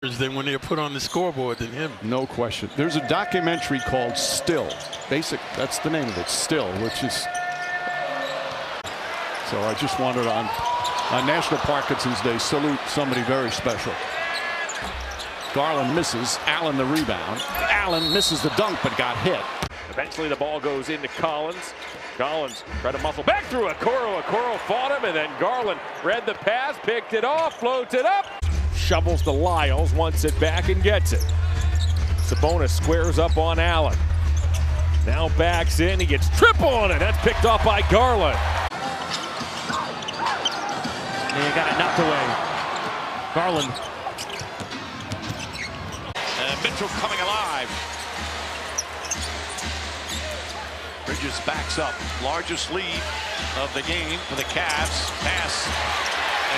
than when they're put on the scoreboard than him. No question. There's a documentary called Still. That's the name of it, Still, which is. So I just wanted on National Parkinson's Day salute somebody very special. Garland misses. Allen the rebound. Allen misses the dunk but got hit. Eventually the ball goes into Collins. Collins tried to muscle back through Okoro. Okoro fought him, and then Garland read the pass, picked it off, floats it up. Shovels to Lyles, wants it back and gets it. Sabonis squares up on Allen. Now backs in, he gets triple on it. That's picked off by Garland. And he got it knocked away. Garland. And Mitchell coming alive. Bridges backs up. Largest lead of the game for the Cavs. Pass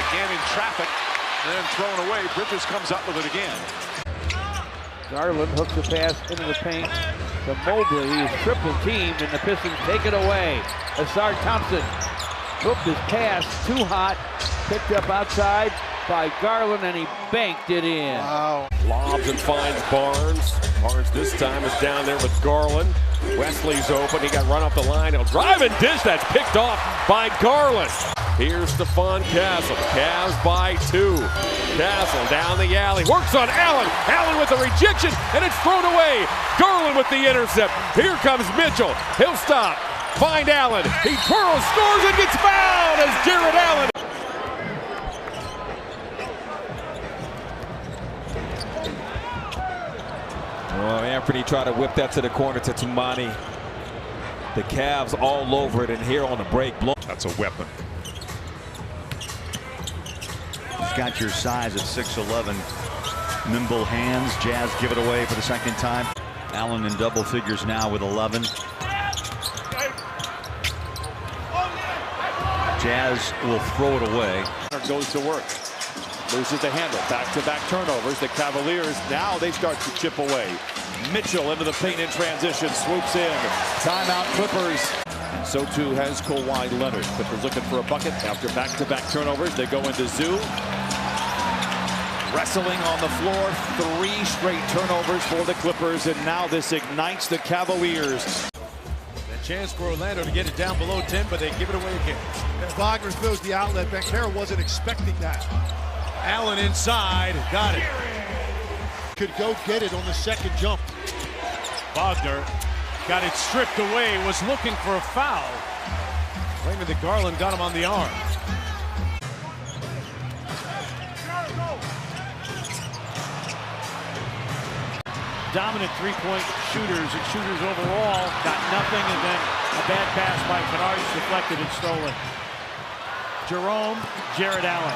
again in traffic. And then thrown away. Bridges comes up with it again. Garland hooks the pass into the paint to Mobley. He is triple teamed, and the Pistons take it away. Asar Thompson hooked his pass too hot, picked up outside by Garland, and he banked it in. Wow. Lobs and finds Barnes. Barnes this time is down there with Garland. Wesley's open. He got run off the line. He'll drive and dish. That's picked off by Garland. Here's Stephon Castle. Cavs by 2. Castle down the alley. Works on Allen. Allen with the rejection, and it's thrown away. Garland with the intercept. Here comes Mitchell. He'll stop. Find Allen. He twirls, scores, and gets fouled as Jared Allen. Well, Anthony tried to whip that to the corner to Tumani. The Cavs all over it, and here on the break. That's a weapon. He's got your size at 6'11". Nimble hands. Jazz give it away for the second time. Allen in double figures now with 11. Jazz will throw it away. Goes to work. Loses the handle. Back-to-back turnovers. The Cavaliers, now they start to chip away. Mitchell into the paint in transition. Swoops in. Timeout Clippers. So too has Kawhi Leonard. Clippers looking for a bucket after back-to-back turnovers. They go into Zoo. Wrestling on the floor. 3 straight turnovers for the Clippers, and now this ignites the Cavaliers. A chance for Orlando to get it down below 10, but they give it away again. And Wagner throws the outlet. Banchero wasn't expecting that. Allen inside, got it. Could go get it on the second jump. Wagner got it stripped away, was looking for a foul. Claiming that Garland got him on the arm. Dominant three-point shooters and shooters overall. Got nothing, and then a bad pass by Kennard deflected and stolen. Jerome, Jared Allen.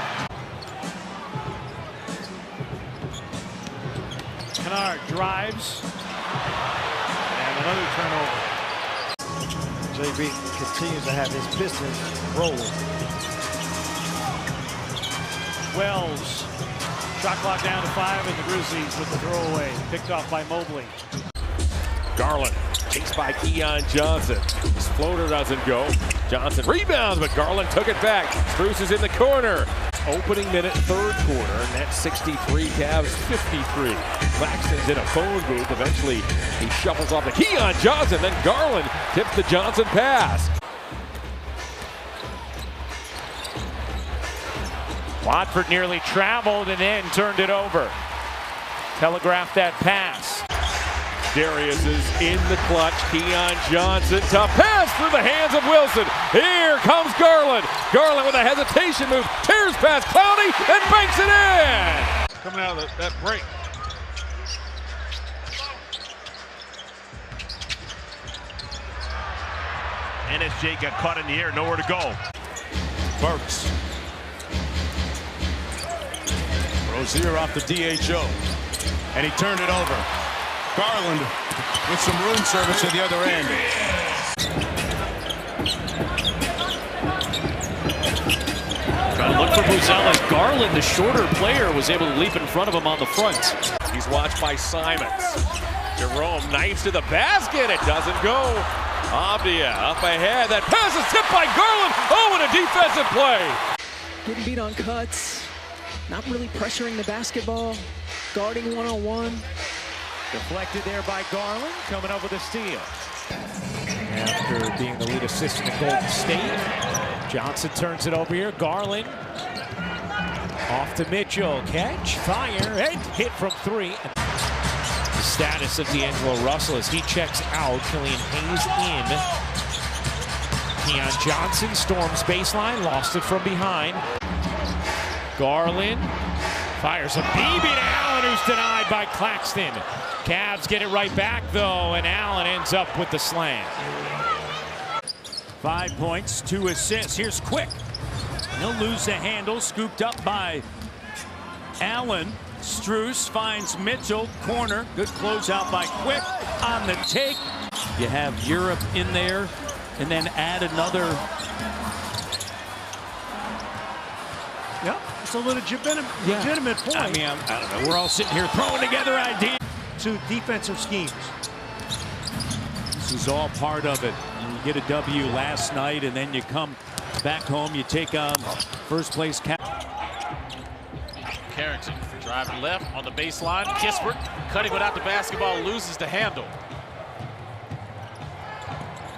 Kennard drives, and another turnover. JB continues to have his Pistons rolling. Wells, shot clock down to 5, and the Grizzlies with the throwaway, picked off by Mobley. Garland, chased by Keon Johnson. His floater doesn't go. Johnson rebounds, but Garland took it back. Spruce is in the corner. Opening minute, third quarter. Nets 63, Cavs 53. Claxton's in a phone booth. Eventually, he shuffles off to Keon Johnson. Then Garland tips the Johnson pass. Watford nearly traveled and then turned it over. Telegraphed that pass. Darius is in the clutch. Keon Johnson to pass through the hands of Wilson. Here comes Garland. Garland with a hesitation move. Tears past Clowney and banks it in. Coming out of that break. NSJ got caught in the air. Nowhere to go. Burks. Rozier off the DHO. And he turned it over. Garland with some room service at the other end. Trying to look for Buzelis. Garland, the shorter player, was able to leap in front of him on the front. He's watched by Simons. Jerome knifes to the basket. It doesn't go. Abdia up ahead. That pass is tipped by Garland. Oh, and a defensive play. Getting beat on cuts. Not really pressuring the basketball. starting one-on-one. Deflected there by Garland, coming up with a steal. After being the lead assistant at Golden State, Johnson turns it over here. Garland off to Mitchell. Catch, fire, and hit from three. The status of D'Angelo Russell as he checks out. Killian Hayes in. Keon Johnson storms baseline, lost it from behind. Garland fires a BB to Allen, who's denied by Claxton. Cavs get it right back, though, and Allen ends up with the slam. 5 points, 2 assists. Here's Quick. He'll lose the handle, scooped up by Allen. Strus finds Mitchell, corner. Good closeout by Quick on the take. You have Europe in there, and then add another. Yep, it's a legitimate point. I mean, I don't know. We're all sitting here throwing together ideas. To defensive schemes. This is all part of it. You get a W last night, and then you come back home. You take on first place. Carrington driving left on the baseline. Kispert cutting without the basketball, loses the handle.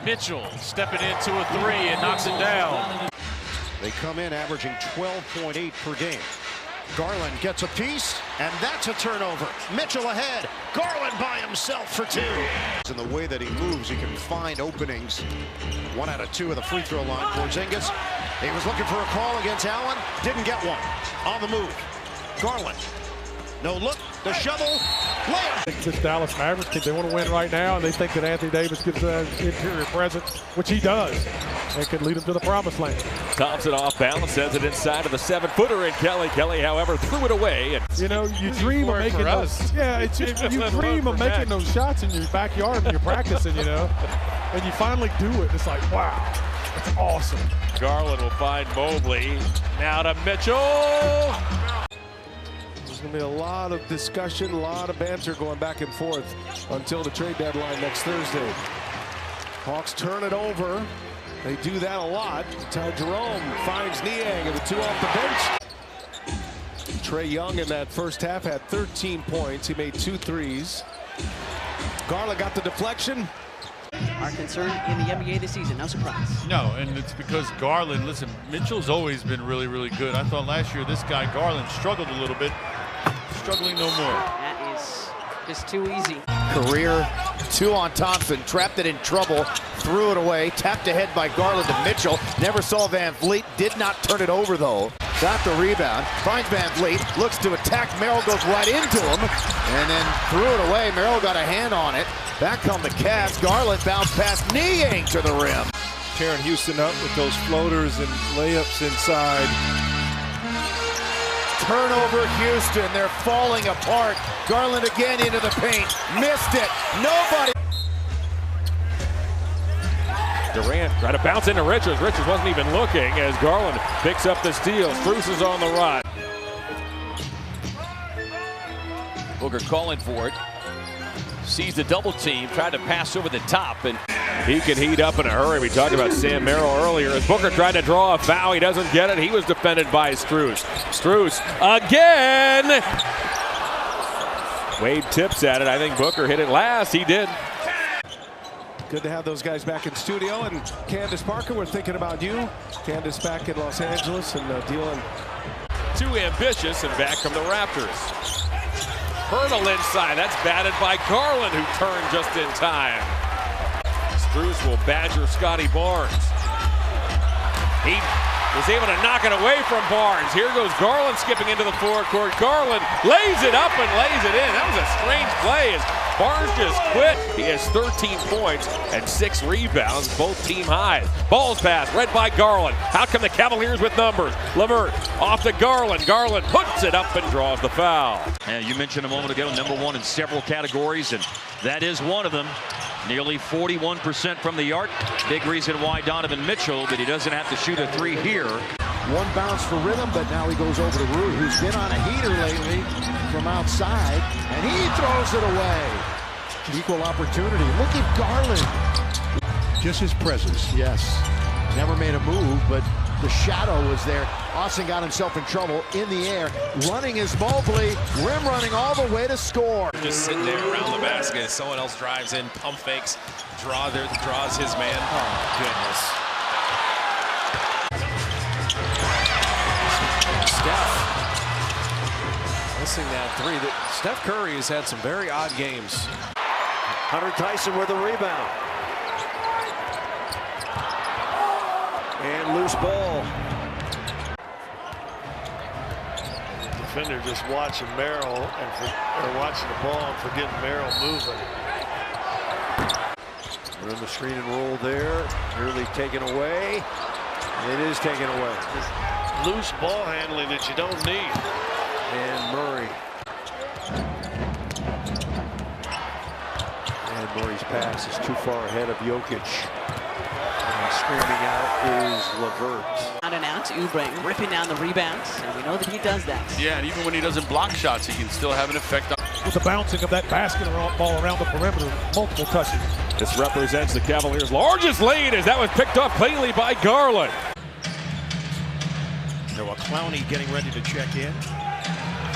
Mitchell stepping into a three and knocks it down. They come in averaging 12.8 per game. Garland gets a piece, and that's a turnover. Mitchell ahead. Garland by himself for 2. In the way that he moves, he can find openings. 1 out of 2 of the free throw line. Porzingis, he was looking for a call against Allen. Didn't get one. On the move. Garland. No look. The shovel. Layup. This Dallas Mavericks team, they want to win right now, and they think that Anthony Davis gives an interior presence, which he does, and can lead them to the promised land. Thompson off balance, sends it inside of the 7-footer, and Kelly, however, threw it away. And you know, you dream of making those. Yeah, you dream of making those shots in your backyard when you're practicing, you know, and you finally do it. It's like, wow, that's awesome. Garland will find Mobley. Now to Mitchell. There's going to be a lot of discussion, a lot of banter going back and forth until the trade deadline next Thursday. Hawks turn it over. They do that a lot. Ty Jerome finds Niang, and the 2 off the bench. Trae Young in that first half had 13 points. He made 2 threes. Garland got the deflection. Are concerned in the NBA this season, no surprise. No, and it's because Garland, listen, Mitchell's always been really, really good. I thought last year this guy, Garland, struggled a little bit. Struggling no more. That is just too easy. Career 2 on Thompson, trapped it in trouble, threw it away, tapped ahead by Garland to Mitchell. Never saw Van Vliet, did not turn it over though. Got the rebound, finds Van Vliet, looks to attack, Merrill goes right into him, and then threw it away. Merrill got a hand on it. Back come the Cavs. Garland bounced past Niang to the rim. Tearing Houston up with those floaters and layups inside. Turnover Houston, they're falling apart. Garland again into the paint, missed it, nobody. Durant tried to bounce into Richards. Richards wasn't even looking as Garland picks up the steal. Strus is on the run. Booker calling for it. Sees the double team, tried to pass over the top, and he can heat up in a hurry. We talked about Sam Merrill earlier. As Booker tried to draw a foul, he doesn't get it. He was defended by Strus. Strus again. Wade tips at it. I think Booker hit it last. He did. Good to have those guys back in studio. And Candace Parker, we're thinking about you. Candace back in Los Angeles and dealing. Too ambitious, and back from the Raptors. Hurdle inside. That's batted by Garland, who turned just in time. Strus will badger Scotty Barnes. He was able to knock it away from Barnes. Here goes Garland skipping into the forecourt. Garland lays it up and lays it in. That was a strange play as Barnes just quit. He has 13 points and 6 rebounds, both team highs. Balls pass, read by Garland. How come the Cavaliers with numbers? LeVert off to Garland. Garland puts it up and draws the foul. Yeah, you mentioned a moment ago, #1 in several categories, and that is one of them. Nearly 41% from the arc. Big reason why Donovan Mitchell, but he doesn't have to shoot a 3 here. 1 bounce for rhythm, but now he goes over to Rue, who's been on a heater lately from outside, and he throws it away. Equal opportunity. Look at Garland. Just his presence. Yes. Never made a move, but The shadow was there. Austin got himself in trouble in the air. Running is Mobley. Rim running all the way to score. Just sitting there around the basket. Someone else drives in, pump fakes, draws his man. Oh, goodness. Steph missing that three. Steph Curry has had some very odd games. Hunter Tyson with a rebound. And loose ball. Defender just watching Merrill or watching the ball and forgetting Merrill moving. Run the screen and roll there. Nearly taken away. It is taken away. Loose ball handling that you don't need. And Murray. And Murray's pass is too far ahead of Jokic. And screaming out is LeVert. Out and out to Oubre, ripping down the rebounds, and we know that he does that. Yeah, and even when he doesn't block shots, he can still have an effect on. With the bouncing of that basketball around the perimeter, multiple touches. This represents the Cavaliers' largest lead as that was picked off cleanly by Garland. Noah Clowney getting ready to check in.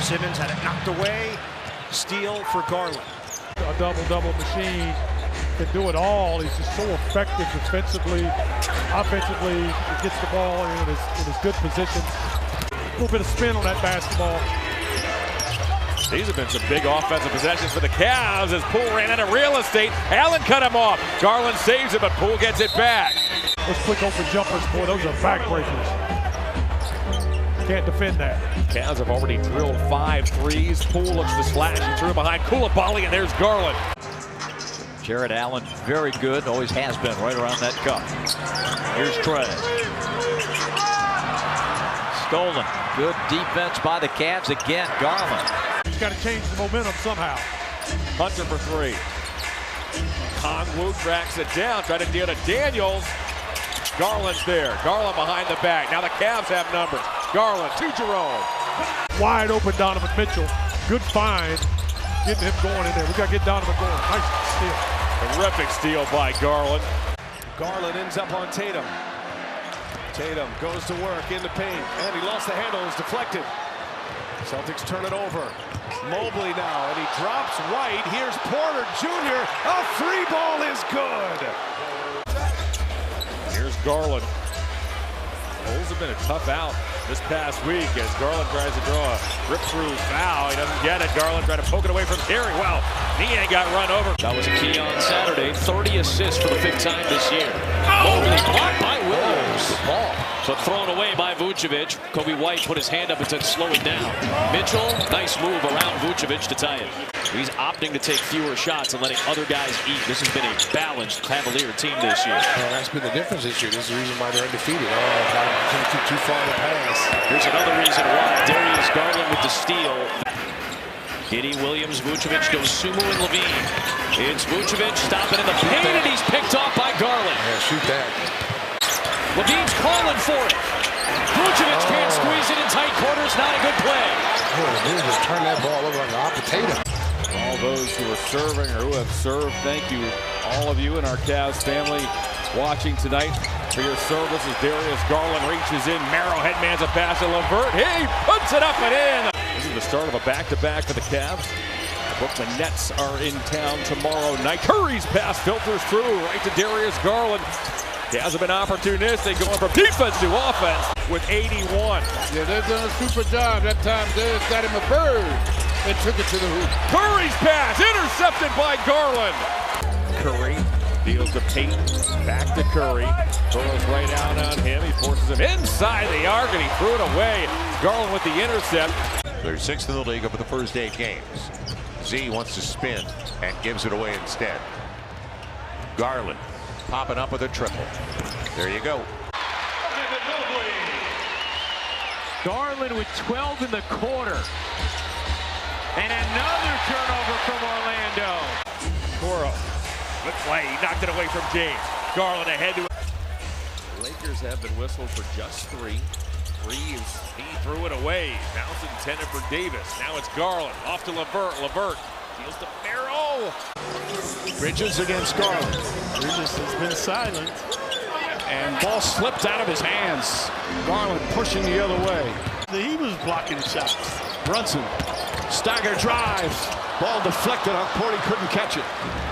Simmons had it knocked away. Steal for Garland. A double-double machine. Can do it all. He's just so effective defensively, offensively. He gets the ball in his good positions. A little bit of spin on that basketball. These have been some big offensive possessions for the Cavs as Poole ran out of real estate. Allen cut him off. Garland saves it, but Poole gets it back. Those quick open jumpers, boy, those are backbreakers. Can't defend that. Cavs have already drilled 5 threes. Poole looks to slash. He threw behind Koulibaly, and there's Garland. Jared Allen, very good, always has been right around that cup. Here's Trey. Stolen. Good defense by the Cavs again. Garland. He's got to change the momentum somehow. Hunter for 3. Kongwu tracks it down, trying to deal to Daniels. Garland's there. Garland behind the back. Now the Cavs have numbers. Garland to Jerome. Wide open Donovan Mitchell. Good find. Getting him going in there. We got to get Donovan going. Nice steal. Terrific steal by Garland. Garland ends up on Tatum. Tatum goes to work in the paint, and he lost the handle. It's deflected. Celtics turn it over. Mobley now, and he drops White. Here's Porter Jr. A free ball is good. Here's Garland. Bulls have been a tough out this past week as Garland tries to draw a rip-through foul. He doesn't get it. Garland trying to poke it away from Terry. Well, Niang got run over. That was a key on Saturday. 30 assists for the 5th time this year. Mobley blocked by Williams. The ball. But thrown away by Vucevic. Kobe White put his hand up and said, slow it down. Mitchell, nice move around Vucevic to tie it. He's opting to take fewer shots and letting other guys eat. This has been a balanced Cavalier team this year. That's been the difference this year. This is the reason why they're undefeated. Can't too far to pass. Here's another reason why. Darius Garland with the steal. Giddy, Williams, Vucevic goes Sumu and Levine. It's Vucevic stopping in the paint, and he's picked off by Garland. Yeah, shoot that. Levine's calling for it. Vucevic can't squeeze it in tight quarters. Not a good play. Just turn that ball over like a hot potato. All those who are serving or who have served, thank you, all of you in our Cavs family watching tonight for your service as Darius Garland reaches in. Merrill headmans a pass to LeVert. He puts it up and in. This is the start of a back-to-back for the Cavs. The Brooklyn Nets are in town tomorrow night. Curry's pass filters through right to Darius Garland. Cavs have been opportunistic, going from defense to offense with 81. Yeah, they've done a super job. That time Darius got him a bird and took it to the hoop. Curry's pass intercepted by Garland. Curry deals to Payton, back to Curry. Throws right out on him. He forces him inside the arc, and he threw it away. Garland with the intercept. They're 6th in the league over the first 8 games. Z wants to spin and gives it away instead. Garland popping up with a triple. There you go. Garland with 12 in the quarter. And another turnover from Orlando. Toro with play. He knocked it away from James. Garland ahead to it. The Lakers have been whistled for just 3. Reeves, he threw it away. Bounce intended for Davis. Now it's Garland. Off to LeVert. LeVert deals to Merrill. Bridges against Garland. Bridges has been silent. And ball slipped out of his hands. Garland pushing the other way. He was blocking shots. Brunson, stagger drive. Ball deflected on court, he couldn't catch it.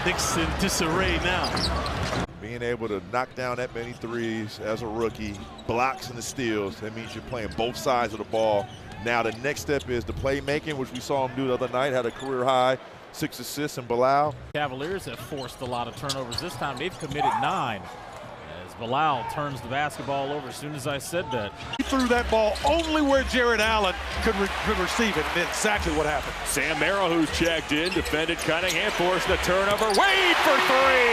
Knicks in disarray now. Being able to knock down that many threes as a rookie, blocks and the steals, that means you're playing both sides of the ball. Now the next step is the playmaking, which we saw him do the other night, had a career high 6 assists in Bilal. Cavaliers have forced a lot of turnovers this time. They've committed 9. As Bilal turns the basketball over as soon as I said that. He threw that ball only where Jared Allen could receive it, and exactly what happened. Sam Merrill, who's checked in, defended Cunningham, forced the turnover. Wade for 3.